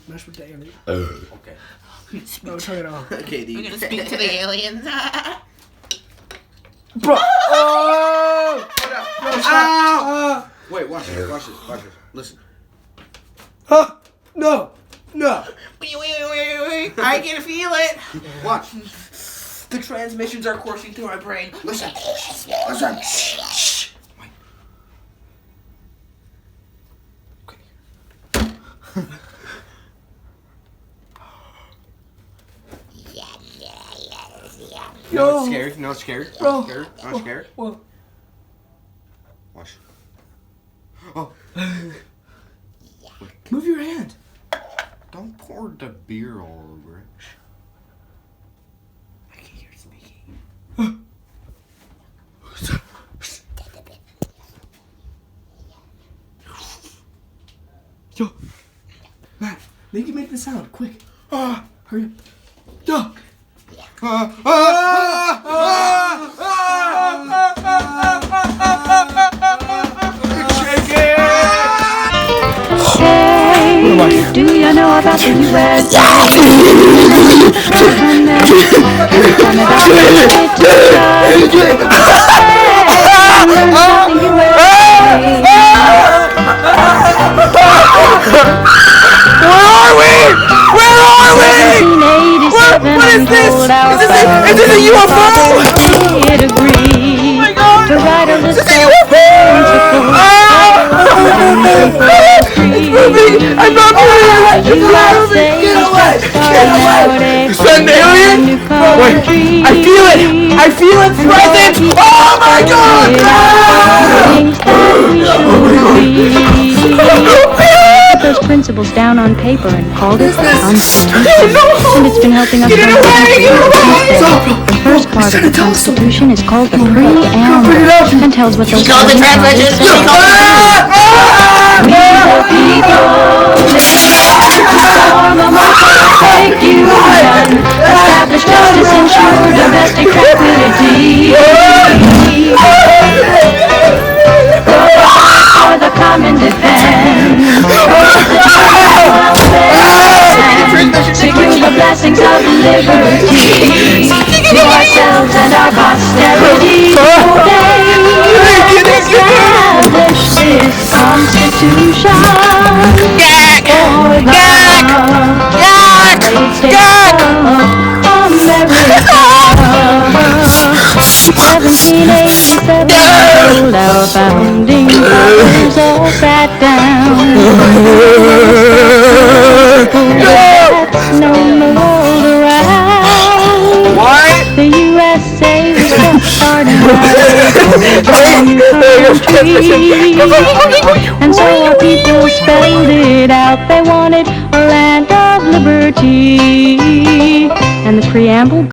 Smash with the alien. Okay. No, turn it off. Okay, We're gonna speak to the aliens. Bro! Oh! No, stop. Wait, watch this. Watch this. Watch this. Listen. Huh? No! No! Wait. I can feel it. Watch. The transmissions are coursing through my brain. Listen. Listen. Shh. Wait. Okay. Yo! No, it's scary. No, it's scary. Bro. No, it's scary. No, it's scary. Whoa. Watch. Oh. Move your hand. Don't pour the beer all over it. I can hear it speaking. Yo! Matt, make you make the sound, quick. Hurry up. Yo! Hey, do you know about the USA? What is this? Is this a UFO? Oh my God! Is this a UFO? It's moving! I'm not moving! It's not moving! Get away! Get away! Is that an alien? Wait, I feel it! I feel its presence! Oh my God! Put those principles down on paper and called it the Constitution. And it's been helping us learn The first part of the Constitution is called the Preamble and tells what those Call the transmissions! We the people form a multi-state union, establish justice, ensure domestic tranquility. For the common defense, secure the blessings of liberty to ourselves and our posterity. Establish this Constitution for the great state of America. 1787, rolled our founding fathers all sat down. That's known the world around. What? The USA was just starting out. And so our people spelled it out. They wanted a land of liberty. And the preamble